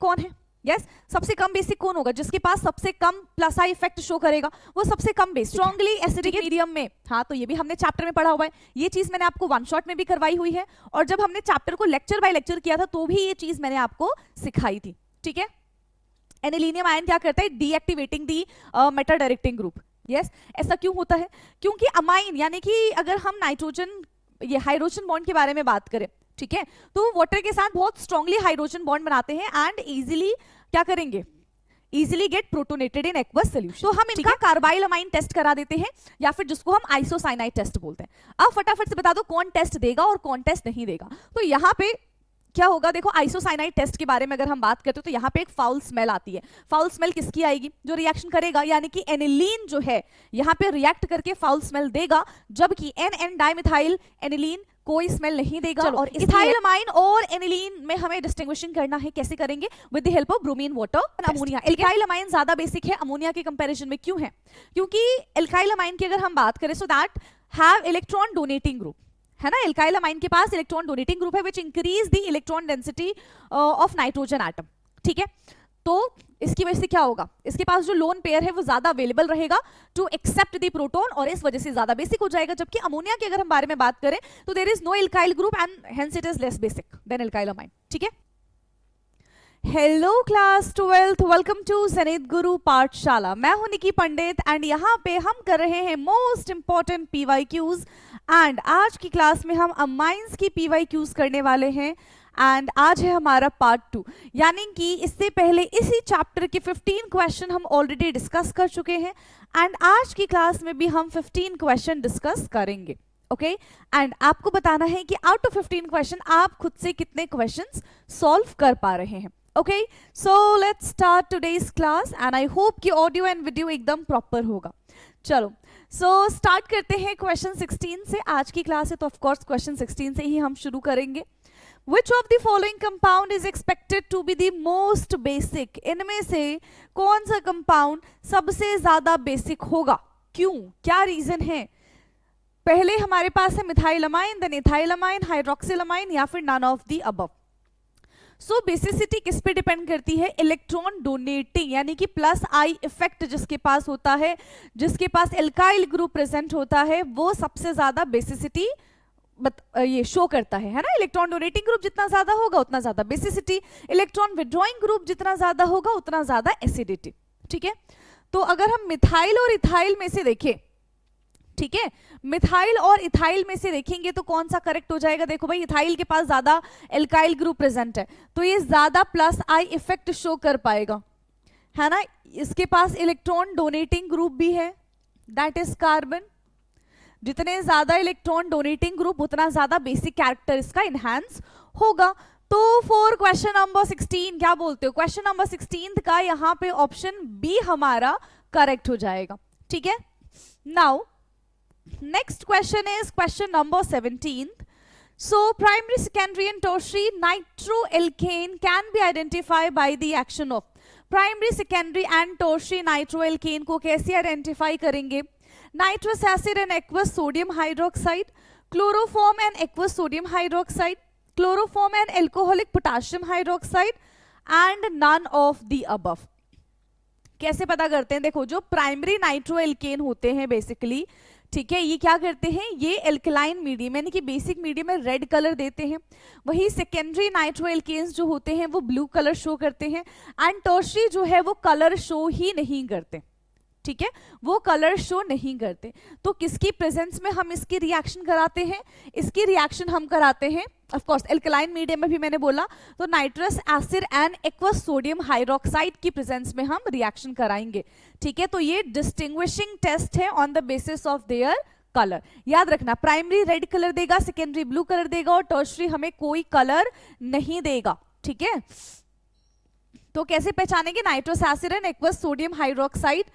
कौन है? यस, सबसे कम बेसिक कौन होगा? जिसके पास सबसे कम प्लस आई इफेक्ट शो करेगा वो सबसे कम बेसिक। स्ट्रांगली एसिडिक मीडियम में, हाँ तो ये भी हमने चैप्टर में पढ़ा हुआ है, ये चीज मैंने आपको वन शॉट में भी करवाई हुई है, और जब हमने चैप्टर को लेक्चर बाय लेक्चर किया था तो भी ये चीज मैंने आपको सिखाई थी, ठीक है। एनिलीनियम आयन क्या करता है? Deactivating the meta directing group. Yes, ऐसा क्यों होता है? क्योंकि अमाइन यानी कि अगर हम नाइट्रोजन ये हाइड्रोजन बॉन्ड के बारे में बात करें, ठीक है, तो वाटर के साथ बहुत स्ट्रांगली हाइड्रोजन बॉन्ड बनाते हैं एंड इजीली क्या करेंगे? Easily get protonated in aqueous solution. तो हम इनका कार्बाइल अमाइन टेस्ट करा देते हैं, या फिर जिसको हम आइसोसाइनाइड टेस्ट बोलते हैं। अब फटाफट से बता दो कौन टेस्ट देगा और कौन टेस्ट नहीं देगा। तो यहाँ पे क्या होगा? देखो, आइसोसाइनाइड टेस्ट के बारे में अगर हम बात करते हैं तो यहाँ पे एक फाउल स्मेल आती है। फाउल स्मेल किसकी आएगी? जो रिएक्शन करेगा, यानी कि एनिलीन जो है यहाँ पे रिएक्ट करके फाउल स्मेल देगा, जबकि एन डाइमिथाइल एनिलीन कोई स्मेल नहीं देगा। और इथाइल अमाइन और एनिलीन में हमें डिस्टिंग्विशिंग करना है, कैसे करेंगे? With the help of bromine water ammonia. Alkyl amine ज्यादा बेसिक है अमोनिया के कंपैरिजन में। क्यों है? क्योंकि एल्काइल अमाइन की अगर हम बात करें so that have electron donating group, है ना। एल्काइल अमाइन के पास इलेक्ट्रॉन डोनेटिंग ग्रुप है which increase the electron density of nitrogen atom, ठीक है। तो इसकी वजह से क्या होगा? इसके पास जो लोन पेयर है वो ज्यादा अवेलेबल रहेगा टू एक्सेप्ट द प्रोटॉन, और इस वजह से ज्यादा बेसिक हो जाएगा। जबकि अमोनिया के अगर हम बारे में बात करें तो there is no alkyl group and hence it is less basic than alkyl amine, ठीक है। Hello class 12th, welcome to जनित गुरु पाठशाला। मैं हूं निकी पंडित एंड यहाँ पे हम कर रहे हैं मोस्ट इंपॉर्टेंट पीवाईक्यूज, एंड आज की क्लास में हम अमाइंस की पीवाईक्यूज करने वाले हैं। एंड आज है हमारा पार्ट 2, यानी कि इससे पहले इसी चैप्टर के 15 क्वेश्चन हम ऑलरेडी डिस्कस कर चुके हैं, एंड आज की क्लास में भी हम 15 क्वेश्चन डिस्कस करेंगे, ओके। एंड आपको बताना है कि आउट ऑफ 15 क्वेश्चन आप खुद से कितने क्वेश्चंस सॉल्व कर पा रहे हैं, okay. So let's start today's class and I hope कि ऑडियो एंड वीडियो एकदम प्रॉपर होगा। चलो, सो स्टार्ट करते हैं क्वेश्चन 16 से। आज की क्लास है तो ऑफ कोर्स क्वेश्चन 16 से ही हम शुरू करेंगे। Which of the following compound is expected to be the most basic? इनमें से कौन सा कंपाउंड सबसे ज्यादा बेसिक होगा? क्यों? क्या रीजन है? पहले हमारे पास है methyl amine, then ethyl amine, hydroxyl amine, या फिर none of the above. So basicity किस पे डिपेंड करती है? इलेक्ट्रॉन डोनेटिंग, यानी कि प्लस आई इफेक्ट जिसके पास होता है, जिसके पास एल्काइल ग्रुप प्रेजेंट होता है, वो सबसे ज्यादा बेसिसिटी ये शो करता है ना। इलेक्ट्रॉन डोनेटिंग ग्रुप जितना ज्यादा होगा उतना ज्यादा बेसिसिटी, इलेक्ट्रॉन विड्रॉइंग ग्रुप जितना ज्यादा होगा उतना ज्यादा एसिडिटी, ठीक है। तो अगर हम मिथाइल और इथाइल में से देखें, ठीक है, मिथाइल और इथाइल में से देखेंगे तो कौन सा करेक्ट हो जाएगा? देखो भाई, इथाइल के पास ज्यादा एल्काइल ग्रुप प्रेजेंट है तो ये ज्यादा प्लस आई इफेक्ट शो कर पाएगा, है ना। इसके पास इलेक्ट्रॉन डोनेटिंग ग्रुप भी है, दैट इज कार्बन। जितने ज्यादा इलेक्ट्रॉन डोनेटिंग ग्रुप उतना ज्यादा बेसिक कैरेक्टर इसका इनहैंस होगा। तो फॉर क्वेश्चन नंबर 16 क्या बोलते हो? क्वेश्चन नंबर 16 का यहाँ पे ऑप्शन बी हमारा करेक्ट हो जाएगा, ठीक है। Now next question is question number 17. So primary, secondary and tertiary nitroalkane can be identified by the action of primary, secondary and tertiary nitroalkane को कैसे आइडेंटिफाई करेंगे? Nitrous acid and aqueous sodium hydroxide, chloroform and aqueous sodium hydroxide, chloroform and alcoholic potassium hydroxide, and none of the above. कैसे पता करते हैं? देखो, जो primary नाइट्रोएल्केन होते हैं बेसिकली, ठीक है, ये क्या करते हैं? ये एल्कलाइन मीडियम यानी कि बेसिक मीडियम में रेड कलर देते हैं। वही सेकेंडरी नाइट्रोएल्केन्स जो होते हैं वो ब्लू कलर शो करते हैं, एंड टर्शियरी जो है वो कलर शो ही नहीं करते, ठीक है, वो कलर शो नहीं करते। तो किसकी प्रेजेंस में हम इसकी रिएक्शन कराते हैं? इसकी रिएक्शन हम कराते हैं ऑफ कोर्स एल्कलाइन मीडियम में भी मैंने बोला, तो nitrous acid and aqueous sodium hydroxide की प्रेजेंस में हम रिएक्शन कराएंगे, ठीक है। तो ये डिस्टिंग्विशिंग टेस्ट है on the basis of their colour. याद रखना, प्राइमरी रेड कलर देगा, सेकेंडरी ब्लू कलर देगा, और टर्शियरी हमें कोई कलर नहीं देगा, ठीक है। तो कैसे पहचानेंगे? Nitrous acid and aqueous sodium hydroxide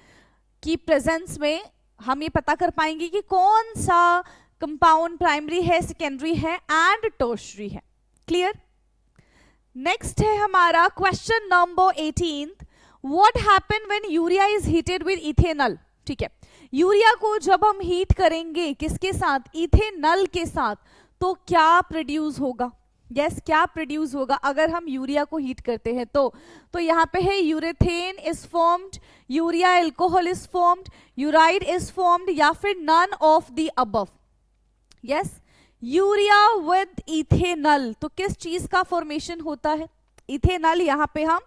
की प्रेजेंस में हम ये पता कर पाएंगे कि कौन सा कंपाउंड प्राइमरी है, सेकेंडरी है एंड टर्शियरी है। क्लियर? नेक्स्ट है हमारा question number 18. What happen when urea is heated with ethanol? ठीक है, यूरिया को जब हम हीट करेंगे किसके साथ? इथेनॉल के साथ, तो क्या प्रोड्यूस होगा? यस क्या प्रोड्यूस होगा अगर हम यूरिया को हीट करते हैं तो यहाँ पे है urethane is formed, urea alcohol is formed, ureide is formed, या फिर none of the above. Yes urea with ethanol, तो किस चीज का फॉर्मेशन होता है? इथेनॉल। यहाँ पे हम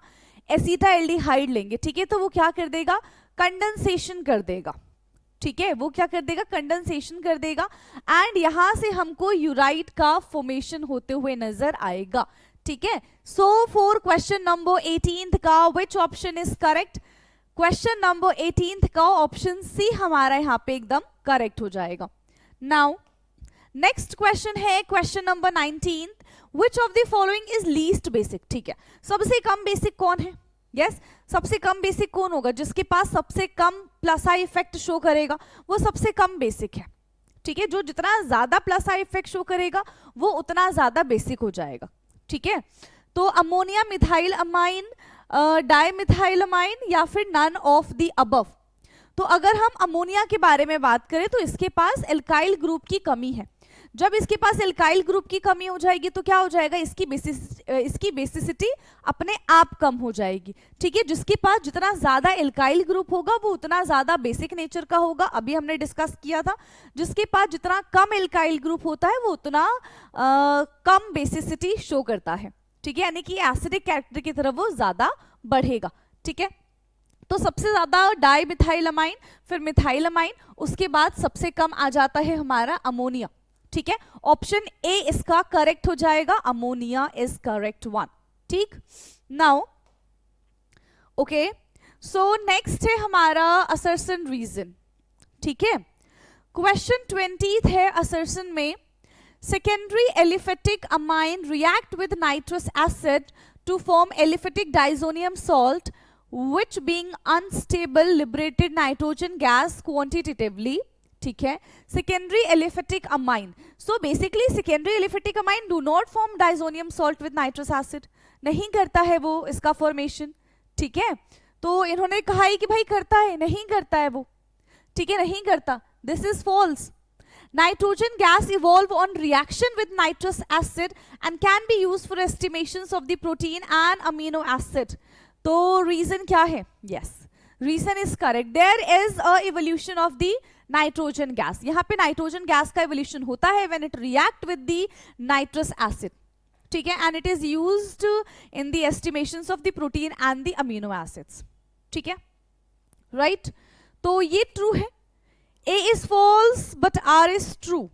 एसिटाल्डिहाइड लेंगे, ठीक है, तो वो क्या कर देगा? कंडेंसेशन कर देगा, ठीक है, वो क्या कर देगा? कंडेंसेशन कर देगा, एंड यहां से हमको यूराइड का फॉर्मेशन होते हुए नजर आएगा, ठीक है। सो फॉर क्वेश्चन नंबर 18 का which option is correct? Question number 18 का ऑप्शन सी हमारा यहाँ पे एकदम करेक्ट हो जाएगा। नाउ नेक्स्ट क्वेश्चन है question number 19, which of the following is least basic. ठीक है, सबसे कम बेसिक कौन है? यस सबसे कम बेसिक कौन होगा? जिसके पास सबसे कम प्लस आई इफेक्ट शो करेगा वो सबसे कम बेसिक है, ठीक है। जो जितना ज्यादा प्लस आई इफेक्ट शो करेगा वो उतना ज्यादा बेसिक हो जाएगा, ठीक है। तो ammonia methyl amine, dimethyl amine, या फिर नन ऑफ द अबव। तो अगर हम अमोनिया के बारे में बात करें तो इसके पास एल्काइल ग्रुप की कमी है। जब इसके पास एल्काइल ग्रुप की कमी हो जाएगी तो क्या हो जाएगा? इसकी बेसिसिटी अपने आप कम हो जाएगी, ठीक है। जिसके पास जितना ज्यादा एल्काइल ग्रुप होगा वो उतना ज्यादा बेसिक नेचर का होगा, अभी हमने डिस्कस किया था। जिसके पास जितना कम एल्काइल ग्रुप होता है वो उतना कम बेसिसिटी शो करता है, ठीक है, यानी कि एसिडिक कैरेक्टर की तरफ वो ज्यादा बढ़ेगा, ठीक है। तो सबसे ज्यादा डाइमिथाइलमाइन, फिर मिथाइलमाइन, उसके बाद सबसे कम आ जाता है हमारा अमोनिया, ठीक है। ऑप्शन ए इसका करेक्ट हो जाएगा, अमोनिया इज करेक्ट वन, ठीक। नाउ ओके, सो नेक्स्ट है हमारा असर्शन रीजन, ठीक है। क्वेश्चन 20 है असर्शन में, secondary aliphatic amine react with nitrous acid to form aliphatic diazonium salt which being unstable liberated nitrogen gas quantitatively, ठीक है। secondary aliphatic amine, so basically secondary aliphatic amine do not form diazonium salt with nitrous acid, नहीं करता है वो इसका formation, ठीक है। तो इन्होंने कहा है कि भाई करता है, नहीं करता है वो, ठीक है, नहीं करता, this is false. Nitrogen gas evolve on reaction with nitrous acid and can be used for estimations of the protein and amino acid. तो रीजन क्या है? Yes reason is correct, there is a evolution of the nitrogen gas. यहाँ पे nitrogen gas का evolution होता है when it react with the nitrous acid, ठीक है, and it is used in the estimations of the protein and the amino acids, ठीक है, right. तो ये ट्रू है, A is false but R is true,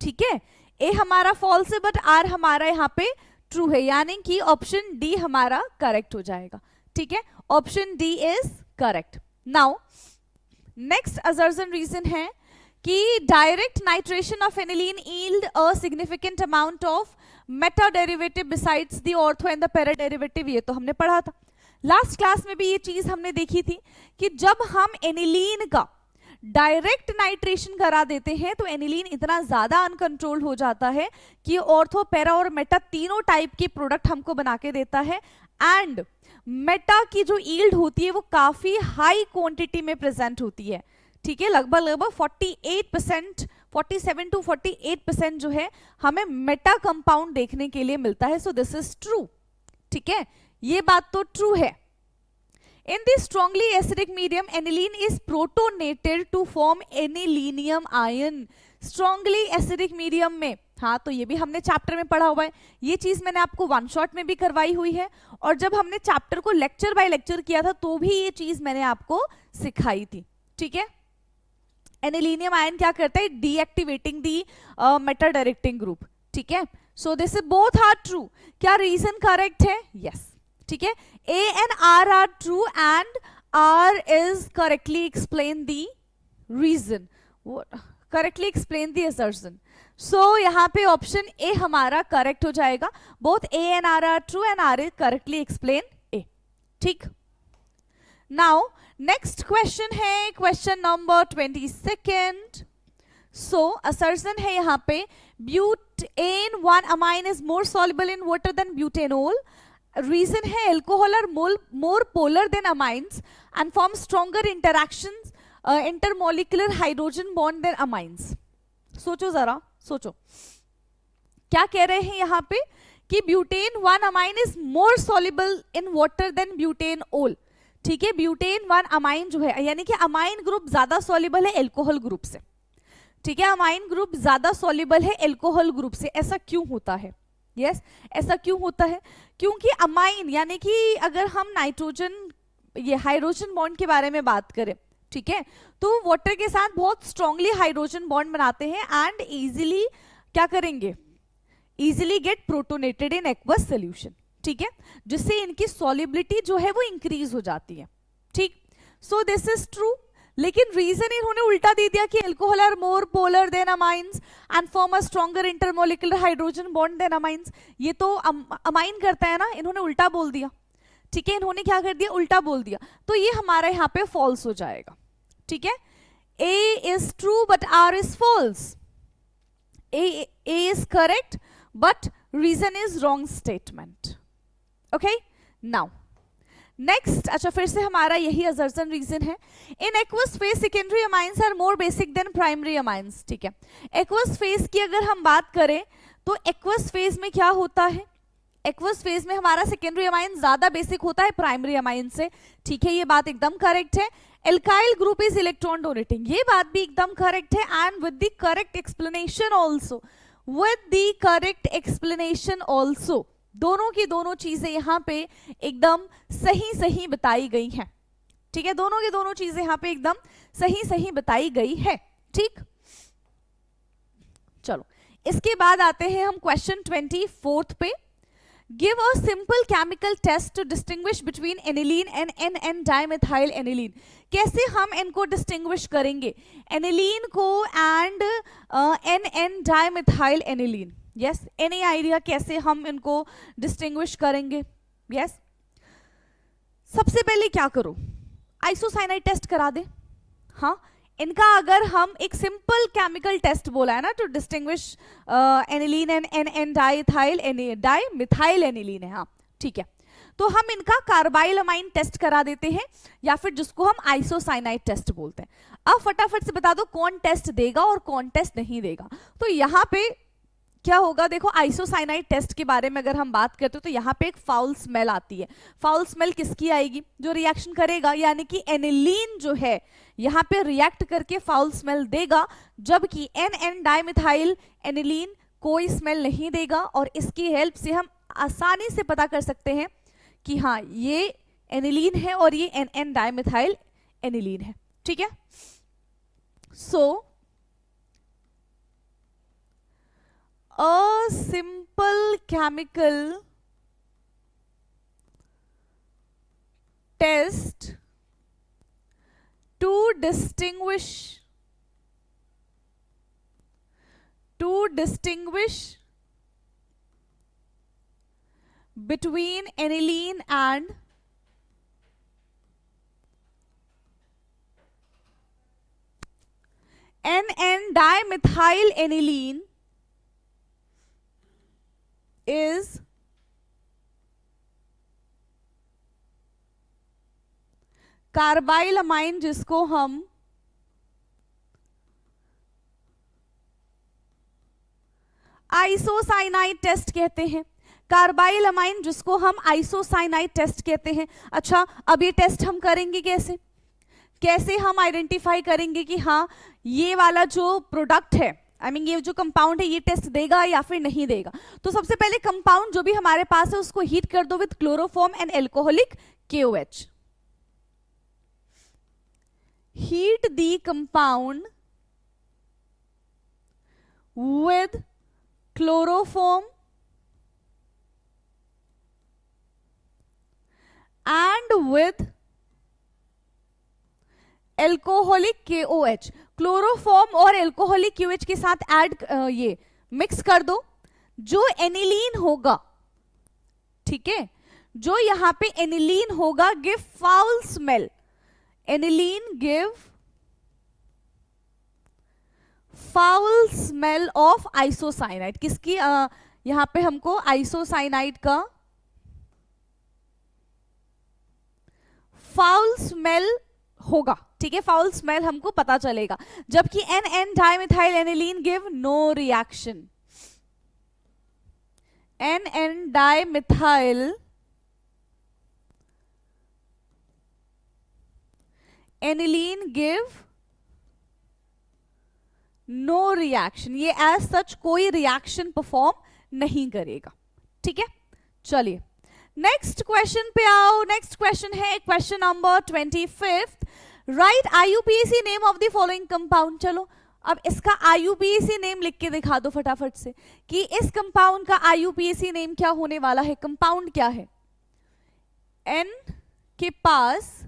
ठीक है। ए हमारा फॉल्स है बट आर हमारा यहाँ पे ट्रू है, यानी कि ऑप्शन डी हमारा करेक्ट हो जाएगा, ठीक है। Option D is correct. Now next assertion reason है कि direct nitration of aniline yield a significant amount of meta derivative besides the ortho and the para derivative. ये तो हमने पढ़ा था लास्ट क्लास में भी, ये चीज हमने देखी थी कि जब हम एनिलीन का डायरेक्ट नाइट्रेशन करा देते हैं तो एनिलीन इतना ज्यादा अनकंट्रोल हो जाता है कि ऑर्थो, पैरा और मेटा तीनों टाइप के प्रोडक्ट हमको बना के देता है, एंड मेटा की जो यील्ड होती है वो काफी हाई क्वांटिटी में प्रेजेंट होती है, ठीक है। लगभग 48%, 47 to 48% जो है हमें मेटा कंपाउंड देखने के लिए मिलता है। सो दिस इज ट्रू, ठीक है, ये बात तो ट्रू है। In the strongly acidic medium, aniline is protonated to form anilinium ion. Strongly acidic medium में, हाँ तो ये भी हमने चैप्टर में पढ़ा हुआ है, ये चीज मैंने आपको वन शॉट में भी करवाई हुई है, और जब हमने चैप्टर को लेक्चर बाय लेक्चर किया था तो भी ये चीज मैंने आपको सिखाई थी, ठीक है। एनिलीनियम आयन क्या करता है? Deactivating the meta directing group, ठीक है। So this is both are true. क्या रीजन करेक्ट है? यस, ठीक है, A and R are true and R is correctly explain the reason, correctly explain the assertion. So यहाँ पे option A हमारा correct हो जाएगा, both A and R are true and R is correctly explain A, ठीक। Now next question है question number 22nd. So assertion है यहाँ पे butane 1 amine is more soluble in water than butanol. Reason है alcohol are more polar than amines and form stronger interactions intermolecular hydrogen bond than amines. सोचो जरा, सोचो क्या कह रहे हैं यहाँ पे कि butane 1 amine is more soluble in water than butane ol. ठीक है, ब्यूटेन 1 अमाइन जो है, यानी कि अमाइन ग्रुप ज्यादा सॉल्युबल है एल्कोहल ग्रुप से। ठीक है, अमाइन ग्रुप ज्यादा सॉल्युबल है एल्कोहल ग्रुप से। ऐसा क्यों होता है? यस, ऐसा क्यों होता है? क्योंकि अमाइन यानी कि अगर हम नाइट्रोजन ये हाइड्रोजन बॉन्ड के बारे में बात करें, ठीक है, तो वाटर के साथ बहुत स्ट्रांगली हाइड्रोजन बॉन्ड बनाते हैं एंड इजीली क्या करेंगे, easily get protonated in aqueous solution. ठीक है, जिससे इनकी सॉल्युबिलिटी जो है वो इंक्रीज हो जाती है। ठीक, सो दिस इज ट्रू। लेकिन रीजन इन्होंने उल्टा दे दिया कि alcohol are more polar than amines and form a stronger intermolecular hydrogen bond than amines. ये तो अमाइन करता है ना, इन्होंने उल्टा बोल दिया। ठीक है, इन्होंने क्या कर दिया, उल्टा बोल दिया, तो ये हमारा यहाँ पे फॉल्स हो जाएगा। ठीक है, A is true but R is false. A is correct but reason is wrong statement. Okay, now next, अच्छा फिर से हमारा यही assertion reason है। In aqueous phase secondary amines are more basic than primary amines। ठीक है, aqueous phase की अगर हम बात करें तो aqueous phase में क्या होता है, एक्वस फेज में हमारा सेकेंडरी अमाइन ज्यादा बेसिक होता है प्राइमरी अमाइन से। ठीक है, ये बात एकदम करेक्ट है। Alkyl group is electron donating, ये बात भी एकदम करेक्ट है। And with the correct explanation also, with the correct explanation also, दोनों की दोनों चीजें यहाँ पे एकदम सही सही बताई गई हैं। ठीक है, दोनों की दोनों चीजें यहाँ पे एकदम सही सही बताई गई है। ठीक, चलो इसके बाद आते हैं हम क्वेश्चन 24 पे। Give a simple chemical test to distinguish between aniline and NN dimethyl aniline। कैसे हम इनको डिस्टिंग्विश करेंगे, एनिलीन को and NN dimethyl aniline। Yes, any idea कैसे हम इनको डिस्टिंग्विश करेंगे? यस, सबसे पहले क्या करो, आइसोसाइनाइड टेस्ट करा दे। हाँ, इनका अगर हम एक सिंपल केमिकल टेस्ट बोला है ना to distinguish aniline and NN dimethyl aniline है। हाँ ठीक है, तो हम इनका कार्बाइल अमाइन टेस्ट करा देते हैं या फिर जिसको हम आइसोसाइनाइड टेस्ट बोलते हैं। अब फटाफट से बता दो कौन टेस्ट देगा और कौन टेस्ट नहीं देगा। तो यहाँ पे क्या होगा, देखो आइसोसाइनाइड टेस्ट के बारे में अगर हम बात करते हो तो यहाँ पे एक फाउल स्मेल आती है। फाउल स्मेल किसकी आएगी, जो रिएक्शन करेगा, यानी कि एनिलीन जो है यहाँ पे रिएक्ट करके फाउल स्मेल देगा, जबकि NN डाइमिथाइल एनिलीन कोई स्मेल नहीं देगा। और इसकी हेल्प से हम आसानी से पता कर सकते हैं कि हाँ ये एनिलीन है और ये NN डाइमिथाइल एनिलीन है। ठीक है, सो a simple chemical test to distinguish between aniline and NN dimethyl aniline is carbyl amine, जिसको हम आइसोसाइनाइड टेस्ट कहते हैं। कार्बाइल अमाइन जिसको हम आइसोसाइनाइड टेस्ट कहते हैं। अच्छा, अब ये टेस्ट हम करेंगे कैसे, कैसे हम आइडेंटिफाई करेंगे कि हाँ ये वाला जो प्रोडक्ट है, आई मीन ये जो कंपाउंड है, ये टेस्ट देगा या फिर नहीं देगा। तो सबसे पहले कंपाउंड जो भी हमारे पास है उसको हीट कर दो with chloroform and alcoholic KOH। Heat the compound with chloroform and with alcoholic KOH। Chloroform और एल्कोहलिक KOH के साथ ऐड ये मिक्स कर दो। जो एनिलीन होगा, ठीक है, जो यहां पे एनिलीन होगा give foul smell. Aniline give foul smell of isocyanide. किसकी यहां पे हमको आइसोसाइनाइड का फाउल स्मेल होगा। ठीक है, फाउल स्मेल हमको पता चलेगा, जबकि NN dimethyl aniline give no reaction. NN dimethyl aniline give no reaction, ये एज सच कोई रिएक्शन परफॉर्म नहीं करेगा। ठीक है, चलिए नेक्स्ट क्वेश्चन पे आओ। नेक्स्ट क्वेश्चन है question number 25। Right IUPAC name of the following compound. चलो अब इसका IUPAC नेम लिख के दिखा दो फटाफट से कि इस कंपाउंड का IUPAC नेम क्या होने वाला है। कंपाउंड क्या है? N के पास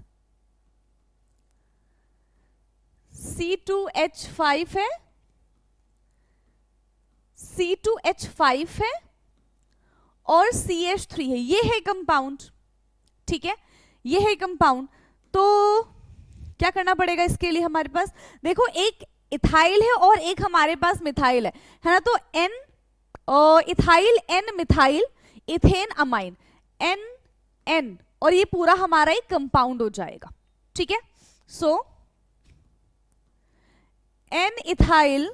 C2H5 है, C2H5 है और CH3 है। ये है कंपाउंड। ठीक है, ये है कंपाउंड। तो क्या करना पड़ेगा इसके लिए? हमारे पास देखो एक इथाइल है और एक हमारे पास मिथाइल है ना। तो N ethyl N methyl ethane amine N और ये पूरा हमारा एक कंपाउंड हो जाएगा। ठीक है, so N ethyl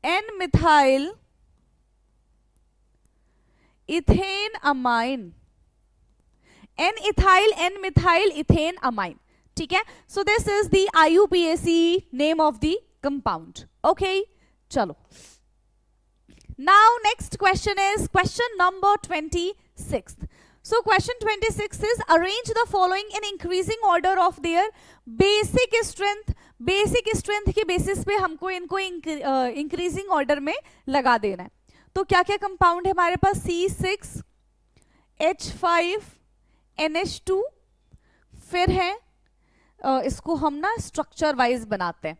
N methyl ethane amine, N ethyl N methyl ethane amine. ठीक है, so this is the IUPAC name of the compound. Okay, चलो now next question is question number 26। So question 26 is arrange the following in increasing order of their basic strength. Basic strength के basis पे हमको इनको increasing order में लगा देना है। तो क्या क्या कंपाउंड है हमारे पास? C6H5NH2, फिर है इसको हम ना स्ट्रक्चर वाइज बनाते हैं।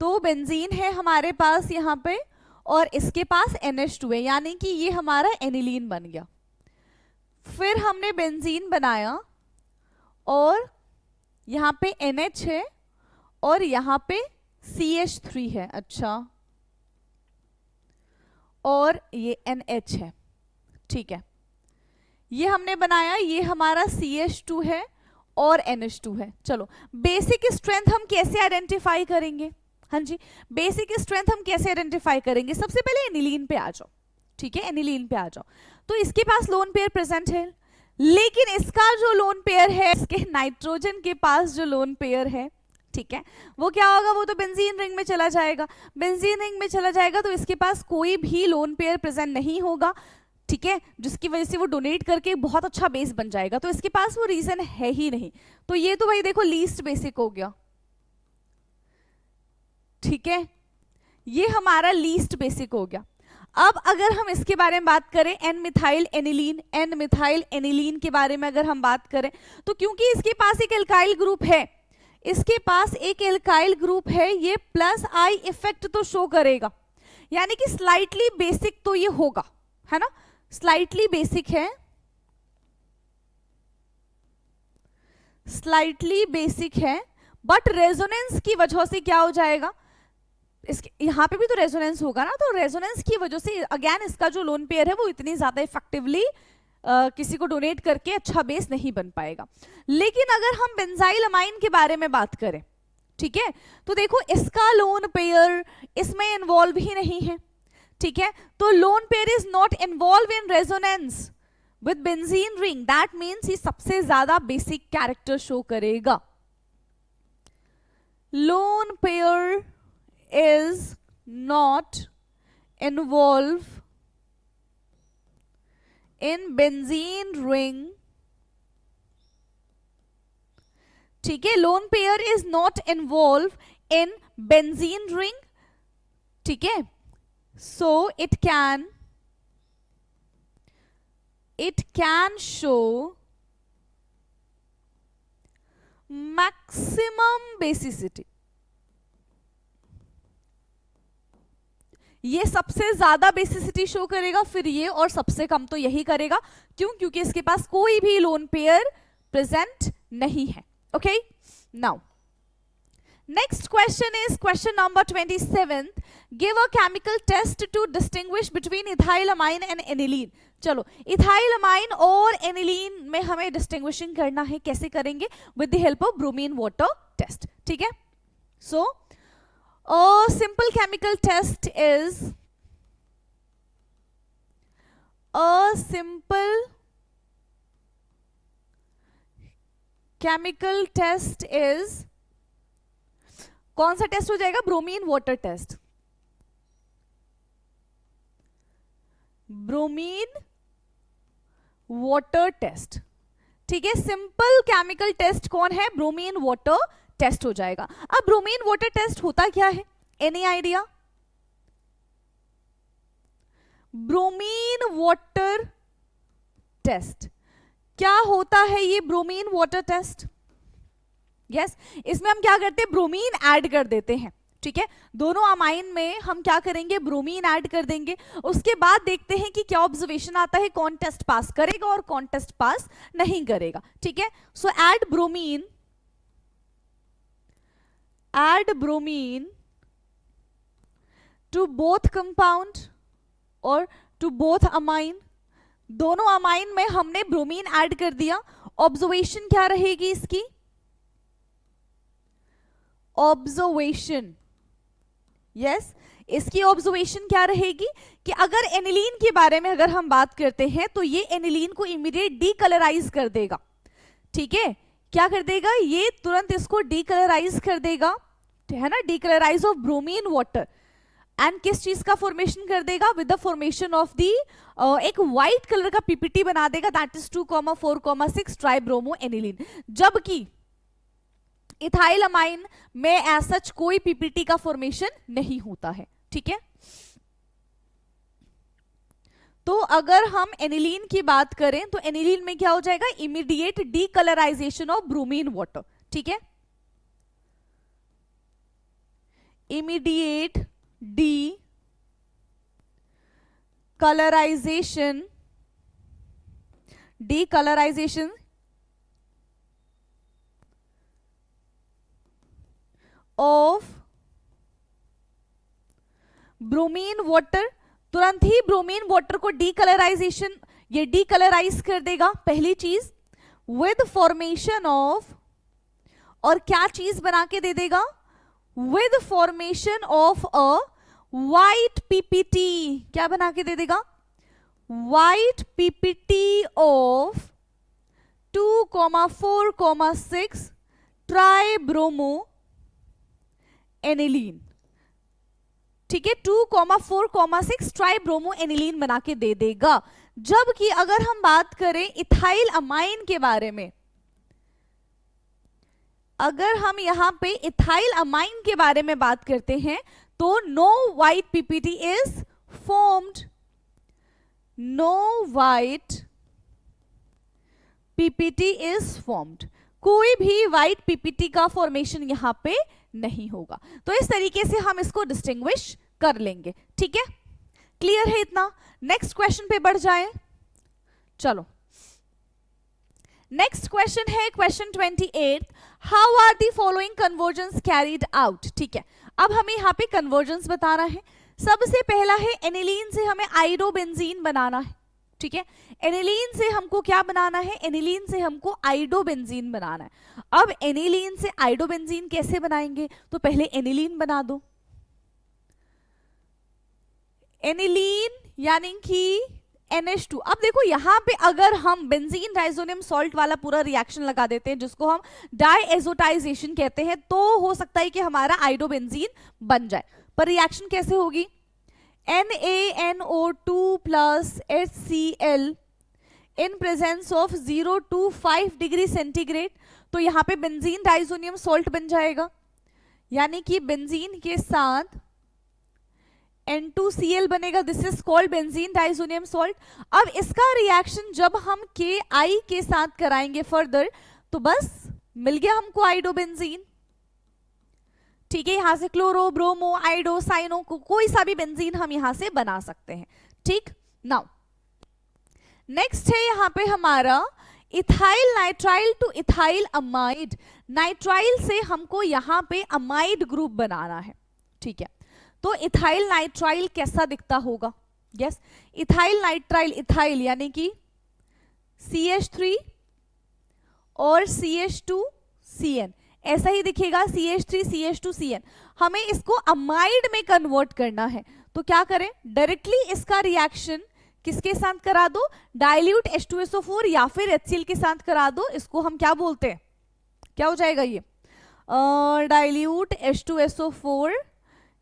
तो बेंजीन है हमारे पास यहाँ पे और इसके पास NH2 है, यानी कि ये हमारा एनिलीन बन गया। फिर हमने बेंजीन बनाया और यहाँ पे NH है और यहाँ पे CH3 है। अच्छा, और ये NH है। ठीक है, ये हमने बनाया, ये हमारा CH2 है और NH2 है। चलो बेसिक स्ट्रेंथ हम कैसे आइडेंटिफाई करेंगे? हाँ जी, बेसिक स्ट्रेंथ हम कैसे आइडेंटिफाई करेंगे? सबसे पहले एनिलीन पे आ जाओ। ठीक है, एनिलीन पे आ जाओ। तो इसके पास लोन पेयर प्रेजेंट है, लेकिन इसका जो लोन पेयर है, इसके नाइट्रोजन के पास जो लोन पेयर है, ठीक है, वो क्या होगा? वो तो बेंजीन रिंग में चला जाएगा। बेंजीन रिंग में चला जाएगा तो इसके पास कोई भी लोन पेयर प्रेजेंट नहीं होगा। ठीक है, जिसकी वजह से वो डोनेट करके बहुत अच्छा बेस बन जाएगा। तो इसके पास वो रीजन है ही नहीं। तो ये तो भाई देखो लीस्ट बेसिक हो गया। ठीक है, ये हमारा लीस्ट बेसिक हो गया। अब अगर हम इसके बारे में बात करें N मिथाइल एनिलीन के बारे में अगर हम बात करें, तो क्योंकि इसके पास एक एल्काइल ग्रुप है, इसके पास एक एल्काइल ग्रुप है, ये प्लस आई इफेक्ट तो शो करेगा, यानी कि स्लाइटली बेसिक तो ये होगा, है ना। स्लाइटली बेसिक है, स्लाइटली बेसिक है, बट रेजोनेंस की वजह से क्या हो जाएगा? इसके यहाँ पे भी तो रेजोनेंस होगा ना। तो रेजोनेंस की वजह से अगेन इसका जो लोन पेयर है वो इतनी ज्यादा इफेक्टिवली किसी को डोनेट करके अच्छा बेस नहीं बन पाएगा। लेकिन अगर हम बेंजाइल अमाइन के बारे में बात करें, ठीक है, तो देखो इसका लोन पेयर इसमें इन्वॉल्व ही नहीं है। ठीक है, तो lone pair is not involve in resonance with benzene ring, that means ये सबसे ज्यादा बेसिक कैरेक्टर शो करेगा। Lone pair is not involved in benzene ring। ठीक है, lone pair is not involve in benzene ring. ठीक है, so it can show maximum basicity. ये सबसे ज्यादा बेसिसिटी शो करेगा, फिर ये, और सबसे कम तो यही करेगा। क्यों? क्योंकि इसके पास कोई भी लोन पेयर प्रेजेंट नहीं है। Okay, now next question is question number 27। Give a chemical test to distinguish between ethyl amine and aniline. चलो इथाइल अमाइन और एनिलीन में हमें डिस्टिंग्विशिंग करना है। कैसे करेंगे? With the help of bromine water test. ठीक है, so simple chemical test is a simple chemical test is, कौन सा टेस्ट हो जाएगा? Bromine water test. Bromine water test, ठीक है। सिंपल केमिकल टेस्ट कौन है? ब्रोमीन वाटर टेस्ट हो जाएगा। अब ब्रोमीन वाटर टेस्ट होता क्या है? Any idea? Bromine water test क्या होता है? ये ब्रोमीन वाटर टेस्ट, यस, इसमें हम क्या करते हैं? ब्रोमीन ऐड कर देते हैं, ठीक है। दोनों अमाइन में हम क्या करेंगे? ब्रोमीन ऐड कर देंगे। उसके बाद देखते हैं कि क्या ऑब्जर्वेशन आता है, कौन टेस्ट पास करेगा और कौन टेस्ट पास नहीं करेगा, ठीक है। So add bromine to both compound और टू बोथ अमाइन। दोनों अमाइन में हमने ब्रोमीन ऐड कर दिया। ऑब्जर्वेशन क्या रहेगी इसकी? ऑब्जर्वेशन, यस, इसकी ऑब्जर्वेशन क्या रहेगी कि अगर एनिलीन के बारे में अगर हम बात करते हैं तो ये एनिलीन को इमीडिएट डीकलराइज कर देगा, ठीक है। क्या कर देगा? ये तुरंत इसको डीकलराइज कर देगा, है ना, decolourise of bromine water. And किस चीज का फॉर्मेशन कर देगा? With the formation of the एक व्हाइट कलर का पीपीटी बना देगा, दैट इज 2,4,6 ट्राइब्रोमो एनिलीन। जबकि इथाइल अमाइन में एज सच कोई पीपीटी का फॉर्मेशन नहीं होता है, ठीक है। तो अगर हम एनिलीन की बात करें तो एनिलीन में क्या हो जाएगा? Immediate decolourisation of bromine water, ठीक है। Immediate decolourisation of bromine water, तुरंत ही ब्रोमीन वाटर को डीकलराइजेशन, ये डीकलराइज कर देगा, पहली चीज। विद फॉर्मेशन ऑफ, और क्या चीज बना के दे देगा? With formation of a white PPT. क्या बना के दे देगा? White PPT of 2,4,6 tribromo aniline, ठीक है। 2,4,6 ट्राइब्रोमो एनिलीन बना के दे देगा। जबकि अगर हम बात करें इथाइल अमाइन के बारे में, अगर हम यहां पे इथाइल अमाइन के बारे में बात करते हैं तो no white PPT is formed, no white PPT is formed, कोई भी व्हाइट पीपीटी का फॉर्मेशन यहां पे नहीं होगा। तो इस तरीके से हम इसको डिस्टिंग्विश कर लेंगे, ठीक है। क्लियर है इतना? नेक्स्ट क्वेश्चन पे बढ़ जाएं। चलो, नेक्स्ट क्वेश्चन है question 28। How are the following conversions carried out, ठीक है। अब हमें यहाँ पे कन्वर्जन्स बताना है। सबसे पहला है एनिलीन से हमें आइडोबेंजीन बनाना है, ठीक है। एनिलीन से हमको क्या बनाना है? एनिलीन से हमको आइडोबेंजीन बनाना है। अब एनिलीन से आइडोबेंजीन कैसे बनाएंगे? तो पहले एनिलीन बना दो। एनिलीन यानी कि NH2। अब देखो यहां पे अगर हम बेंजीन डाइजोनियम सॉल्ट वाला पूरा रिएक्शन लगा देते हैं जिसको हम डाइएजोटाइजेशन कहते हैं, तो हो सकता है कि हमारा आइडोबेंजीन बन जाए। पर रिएक्शन कैसे होगी? NaNO2 plus HCl in presence of 0 to 5 degree centigrade. तो यहां पे बेंजीन डाइजोनियम सॉल्ट बन जाएगा, यानी कि बेंजीन के साथ N2Cl बनेगा। This is called benzene diazonium salt. अब इसका रिएक्शन जब हम KI के साथ कराएंगे फर्दर, तो बस मिल गया हमको आइडोबेंजीन, ठीक है। यहां से क्लोरो, ब्रोमो, आइडो, साइनो, कोई सा भी बेंजीन हम यहां से बना सकते हैं, ठीक। नाउ नेक्स्ट है यहां पे हमारा ethyl nitrile two ethyl amide. Nitrile से हमको यहां पे अमाइड ग्रुप बनाना है, ठीक है। तो इथाइल नाइट्राइल कैसा दिखता होगा? यस, इथाइल नाइट्राइल, इथाइल यानी कि CH3 और CH2CN, ऐसा ही दिखेगा, CH3 CH2CN। हमें इसको अमाइड में कन्वर्ट करना है, तो क्या करें? डायरेक्टली इसका रिएक्शन किसके साथ करा दो, डाइल्यूट H2SO4 या फिर HCl के साथ करा दो, इसको हम क्या बोलते हैं, क्या हो जाएगा ये, डाइल्यूट H2SO4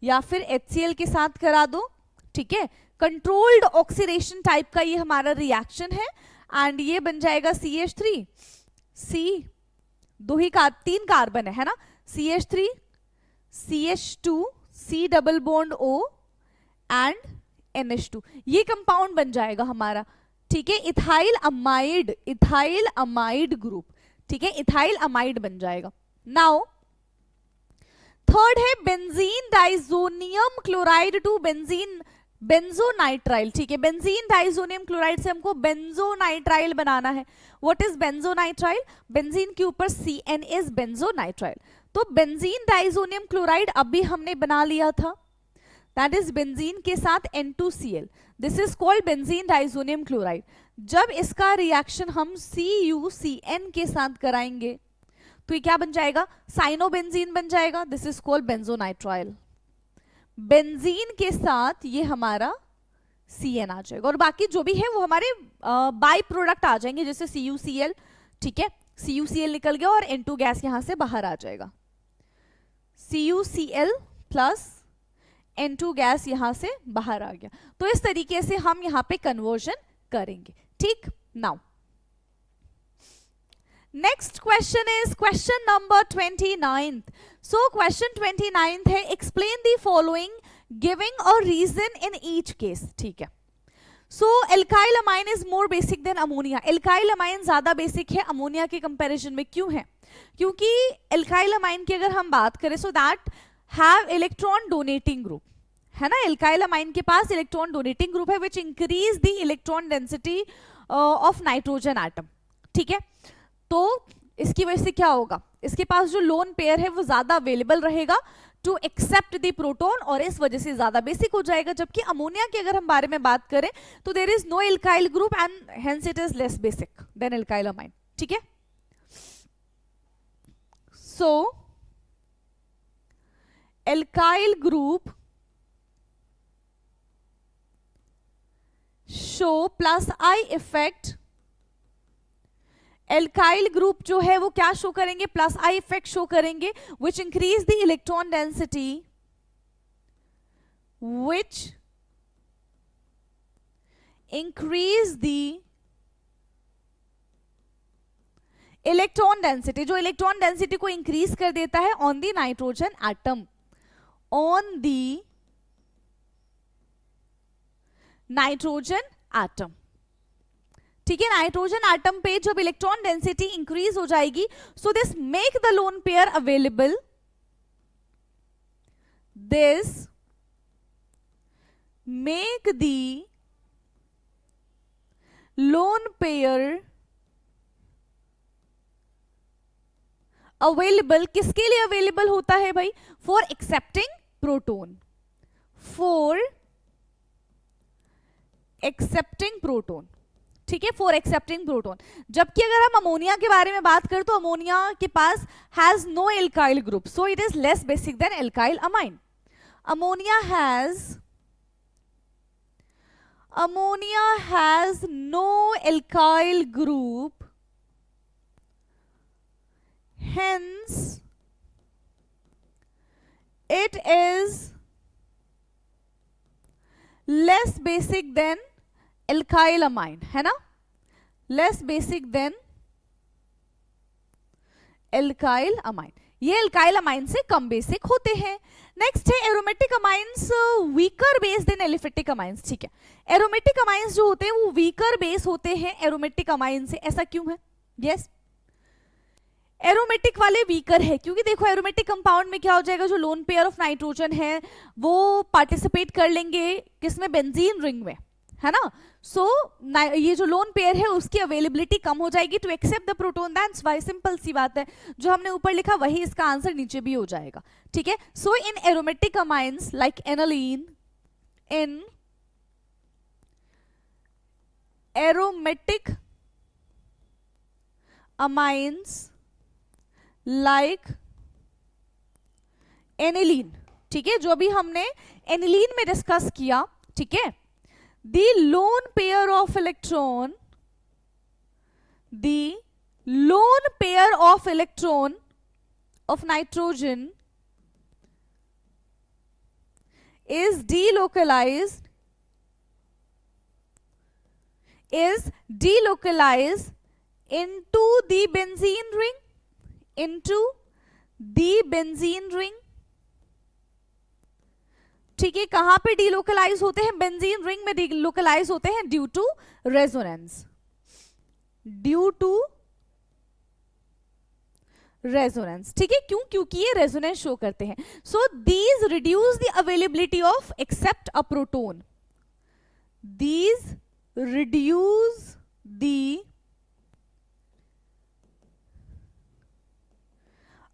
या फिर HCl के साथ करा दो, ठीक है। कंट्रोल्ड ऑक्सीडेशन टाइप का ये हमारा रिएक्शन है एंड ये बन जाएगा CH3, तीन कार्बन है ना, CH3 CH2 C double bond O and NH2, ये कंपाउंड बन जाएगा हमारा, ठीक है, इथाइल अमाइड ग्रुप, ठीक है, इथाइल अमाइड बन जाएगा। नाउ थर्ड है बेंजीन डाइजोनियम क्लोराइड टू बेंजोनाइट्राइल, ठीक है, बेंजीन डाइजोनियम क्लोराइड से हमको बेंजोनाइट्राइल बनाना है। व्हाट इज बेंजोनाइट्राइल, बेंजीन के ऊपर CN इज बेंजोनाइट्राइल, तो बेंजीन डाइजोनियम क्लोराइड अभी हमने बना लिया था, दैट इज बेंजीन के साथ N2Cl, this is called benzene diazonium chloride. जब इसका रिएक्शन हम CuCN के साथ कराएंगे तो ये क्या बन जाएगा, साइनोबेंजीन बन जाएगा, दिस इज कॉल्ड बेंजोनाइट्राइल। बेंजीन के साथ ये हमारा CN आ जाएगा और बाकी जो भी है वो हमारे बाई प्रोडक्ट आ जाएंगे, जैसे CuCl, ठीक है, CuCl निकल गया और N2 गैस यहां से बाहर आ जाएगा, CuCl प्लस N2 गैस यहां से बाहर आ गया। तो इस तरीके से हम यहां पे कन्वर्जन करेंगे, ठीक। Now next question is question number 29। So question 29 है, explain the following giving a reason in each case, ठीक है। So alkyl amine is more basic than ammonia, alkyl amine ज्यादा बेसिक है अमोनिया के कंपैरिजन में, क्यों है, क्योंकि एल्काइल अमाइन की अगर हम बात करें so that have electron donating group, है ना, एल्काइल अमाइन के पास इलेक्ट्रॉन डोनेटिंग ग्रुप है which increase the electron density of nitrogen atom, ठीक है। तो इसकी वजह से क्या होगा, इसके पास जो लोन पेयर है वो ज्यादा अवेलेबल रहेगा टू एक्सेप्ट द प्रोटॉन और इस वजह से ज्यादा बेसिक हो जाएगा। जबकि अमोनिया की अगर हम बारे में बात करें तो there is no alkyl group and hence it is less basic than alkyl amine, ठीक है। So alkyl group show plus I effect, alkyl group जो है वो क्या शो करेंगे, प्लस आई इफेक्ट शो करेंगे which increase the electron density, which increase the electron density, जो electron density को इंक्रीज कर देता है on the nitrogen atom, on the nitrogen atom, ठीक है। नाइट्रोजन एटम पे जब इलेक्ट्रॉन डेंसिटी इंक्रीज हो जाएगी so this make the lone pair available, this make the lone pair available, किसके लिए अवेलेबल होता है भाई, for accepting proton, for accepting proton, ठीक है, फॉर एक्सेप्टिंग प्रोटॉन। जबकि अगर हम अमोनिया के बारे में बात करें तो अमोनिया के पास has no alkyl group, so it is less basic than alkyl amine. Ammonia has no alkyl group, hence it is less basic than alkyl amine, है ना, less basic than alkyl amine, ये alkyl amine से कम basic होते हैं। Next है aromatic amines weaker base then aliphatic amines, ठीक है। Aromatic amines जो होते हैं वो वीकर बेस होते हैं एरोमेटिक अमाइन से, ऐसा क्यों है, यस एरोमेटिक वाले वीकर है क्योंकि देखो एरोमेटिक कंपाउंड में क्या हो जाएगा, जो लोन पेयर ऑफ नाइट्रोजन है वो पार्टिसिपेट कर लेंगे किसमें, बेंजीन रिंग में, है ना। सो ये जो लोन पेयर है उसकी अवेलेबिलिटी कम हो जाएगी to accept the proton, that's why, simple सी बात है, जो हमने ऊपर लिखा वही इसका आंसर नीचे भी हो जाएगा, ठीक है। सो इन एरोमेटिक अमाइंस लाइक एनालीन, इन एरोमेटिक अमाइंस लाइक एनिलीन, ठीक है, जो भी हमने एनिलीन में डिस्कस किया, ठीक है, the lone pair of electron of nitrogen is delocalized into the benzene ring, ठीक है। कहां पे डिलोकलाइज होते हैं? बेंजीन रिंग में डिलोकलाइज होते हैं ड्यू टू रेजोनेंस, ठीक है। क्यों? क्योंकि ये रेजोनेंस शो करते हैं। So these reduce the availability of accept a proton, these reduce the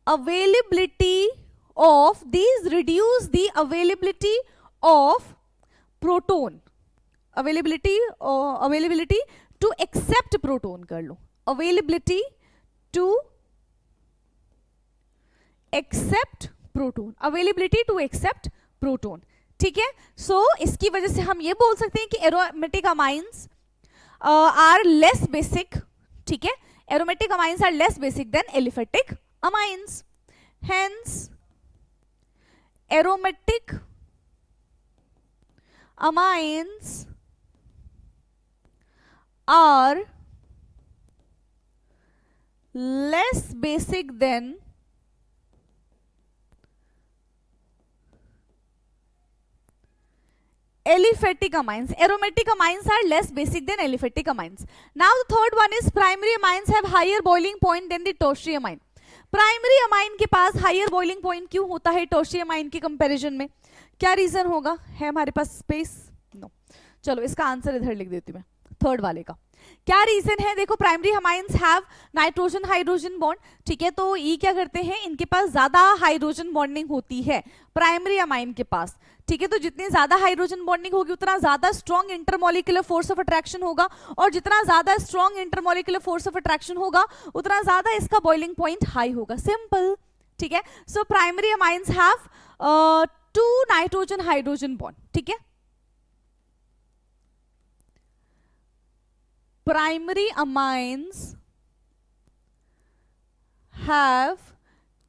availability of proton, availability to accept proton कर लो, availability to accept proton, ठीक है। सो इसकी वजह से हम ये बोल सकते हैं कि aromatic amines are less basic, ठीक है। Aromatic amines are less basic than aliphatic amines, hence aromatic amines are less basic than aliphatic amines. Aromatic amines are less basic than aliphatic amines. Now the third one is primary amines have higher boiling point than the tertiary amine. Primary amine के पास higher boiling point क्यों होता है tertiary amine के comparison में? क्या reason होगा? है हमारे पास स्पेस? नो। चलो इसका आंसर इधर लिख देती हूँ मैं, थर्ड वाले का। क्या रीजन है? देखो primary amines have nitrogen hydrogen bond, ठीक है। तो ये क्या करते हैं, इनके पास ज्यादा हाइड्रोजन बॉन्डिंग होती है प्राइमरी अमाइन के पास, ठीक है। तो जितनी ज्यादा हाइड्रोजन बॉन्डिंग होगी उतना ज्यादा strong intermolecular force of attraction होगा, और जितना ज्यादा strong intermolecular force of attraction होगा उतना ज्यादा इसका बॉइलिंग पॉइंट हाई होगा, सिंपल, ठीक है। So primary amines have 2 nitrogen hydrogen bond, ठीक है। Primary amines have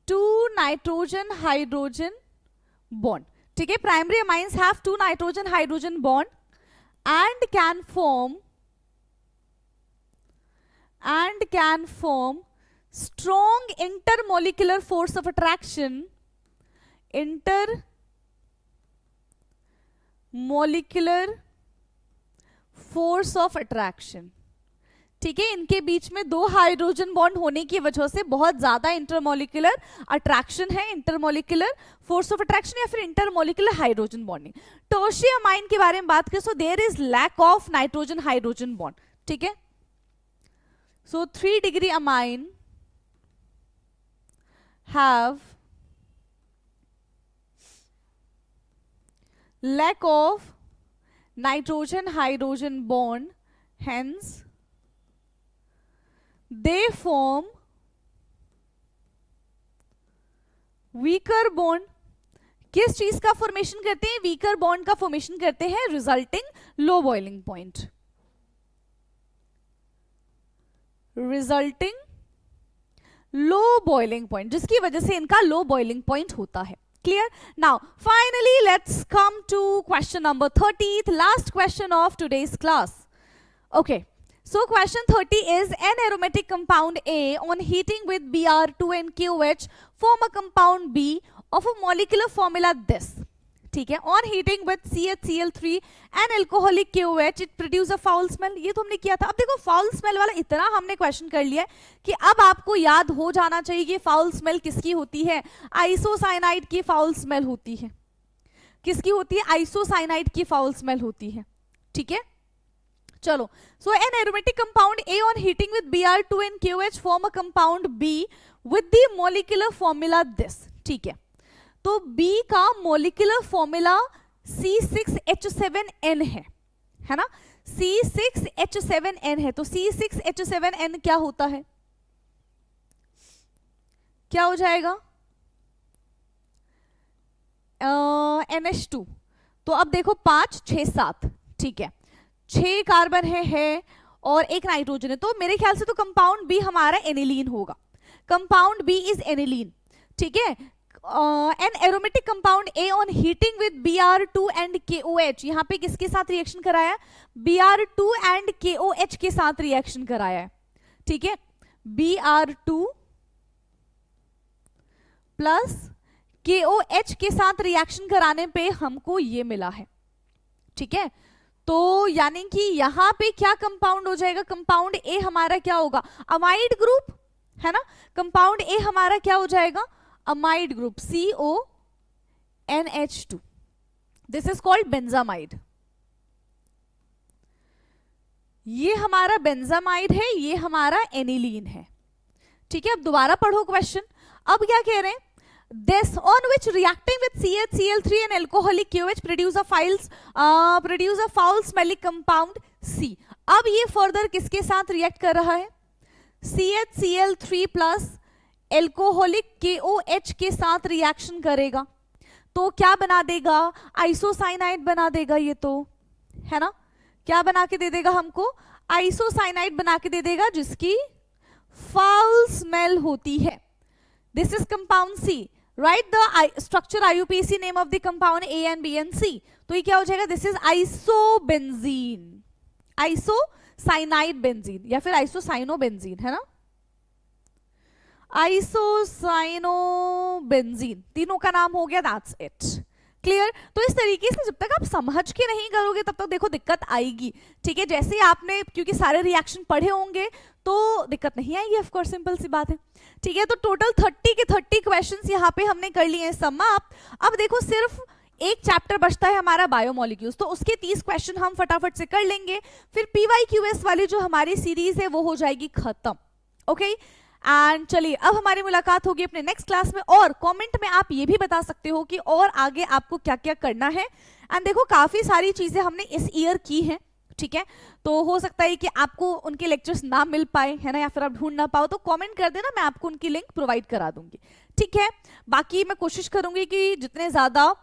2 nitrogen hydrogen bond, ठीक है। Primary amines have 2 nitrogen hydrogen bond and can form strong intermolecular force of attraction, ठीक है। इनके बीच में 2 हाइड्रोजन बॉन्ड होने की वजह से बहुत ज्यादा इंटरमोलिकुलर अट्रैक्शन है, इंटरमोलिकुलर फोर्स ऑफ अट्रैक्शन या फिर intermolecular hydrogen bonding. Tertiary amine के बारे में बात करें तो there is lack of nitrogen hydrogen bond, ठीक है। So 3 degree amine have lack of nitrogen hydrogen bond, hence they form weaker bond। किस चीज का फॉर्मेशन करते हैं? वीकर बॉन्ड का फॉर्मेशन करते हैं, रिजल्टिंग लो बॉइलिंग पॉइंट, जिसकी वजह से इनका लो बॉइलिंग पॉइंट होता है। Clear? Now, finally, let's come to question number 30, the last question of today's class. Okay, so question 30 is an aromatic compound A on heating with Br2 and KOH form a compound B of a molecular formula this. ठीक है, on heating with CHCl3 and alcoholic KOH it produce a foul smell। ये तो हमने किया था। अब देखो foul smell वाला इतना हमने क्वेश्चन कर लिया है कि अब आपको याद हो जाना चाहिए कि फाउल स्मेल किसकी होती है? आइसोसाइनाइड की फाउल स्मेल होती है। किसकी होती है? आइसोसाइनाइड की फाउल स्मेल होती है, ठीक है। चलो, so an aromatic compound A on heating with Br2 and KOH form a compound B with the molecular formula this, ठीक है। तो B का मोलिकुलर फॉर्मूला C6H7N है ना, C6H7N है। तो C6H7N क्या होता है? क्या हो जाएगा? NH2। तो अब देखो 5, 6, 7, ठीक है। 6 कार्बन है और एक नाइट्रोजन है, तो मेरे ख्याल से तो कंपाउंड बी हमारा एनिलीन होगा। कंपाउंड बी इज एनिलीन, ठीक है। N aromatic compound A on heating with Br2 and KOH, यहाँ पे किसके साथ रिएक्शन कराया? Br2 एंड KOH के साथ रिएक्शन कराया है, ठीक है। Br2 प्लस KOH के साथ रिएक्शन कराने पे हमको ये मिला है, ठीक है। तो यानी कि यहां पे क्या कंपाउंड हो जाएगा? कंपाउंड ए हमारा क्या होगा? अमाइड ग्रुप, है ना। कंपाउंड ए हमारा क्या हो जाएगा? Amide group, CONH2। This is called benzamide. ये हमारा बेंजामाइड है, ये हमारा एनिलीन है, ठीक है। अब दोबारा पढ़ो क्वेश्चन। अब क्या कह रहे हैं? This on which reacting with CH, Cl3 and alcoholic KOH produce a foul smelling compound C। अब ये फर्दर किसके साथ रिएक्ट कर रहा है? CH, Cl3 plus alcoholic KOH के साथ रिएक्शन करेगा, तो क्या बना देगा? आइसोसाइनाइड बना देगा ये, तो है ना। क्या बना के दे देगा हमको? आइसोसाइनाइड बना के दे देगा, जिसकी फाउल स्मेल होती है। This is compound C. Write the structure IUPAC name of the compound A and B and C. तो ये क्या हो जाएगा? This is isobenzene, isocyanide benzene या फिर isocyanobenzene, है ना। isocyanobenzene, तीनों का नाम हो गया। That's it. क्लियर? तो इस तरीके से जब तक आप समझ के नहीं करोगे तब तक देखो दिक्कत आएगी, ठीक है। जैसे आपने क्योंकि सारे रिएक्शन पढ़े होंगे तो दिक्कत नहीं आएगी, ऑफ कोर्स, सिंपल सी बात है, ठीक है। तो टोटल 30 के 30 क्वेश्चंस यहाँ पे हमने कर लिए हैं समाप्त। अब देखो सिर्फ एक चैप्टर बचता है हमारा बायोमोलिक्यूल्स, तो उसके 30 क्वेश्चन हम फटाफट से कर लेंगे, फिर PYQS वाली जो हमारी सीरीज है वो हो जाएगी खत्म, ओके। एंड चलिए अब हमारी मुलाकात होगी अपने नेक्स्ट क्लास में, और कमेंट में आप ये भी बता सकते हो कि और आगे आपको क्या क्या करना है। एंड देखो काफी सारी चीजें हमने इस ईयर की हैं, ठीक है। तो हो सकता है कि आपको उनके लेक्चर्स ना मिल पाए, है ना, या फिर आप ढूंढ ना पाओ, तो कमेंट कर देना, मैं आपको उनकी लिंक प्रोवाइड करा दूंगी, ठीक है। बाकी मैं कोशिश करूंगी कि जितने ज्यादा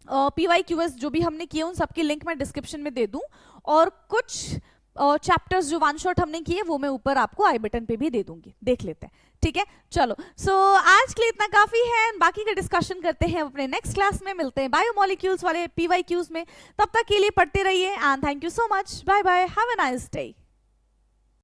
PYQS जो भी हमने किए उन सबकी लिंक मैं डिस्क्रिप्शन में दे दूं, और कुछ चैप्टर्स जो वन शॉट हमने किए वो मैं ऊपर आपको आई बटन पे भी दे दूंगी, देख लेते हैं, ठीक है। चलो सो आज के लिए इतना काफी है, बाकी का डिस्कशन करते हैं अपने नेक्स्ट क्लास में। मिलते हैं बायोमोलिक्यूल्स वाले PYQs में, तब तक के लिए पढ़ते रहिए and thank you so much. Bye bye, have a nice day.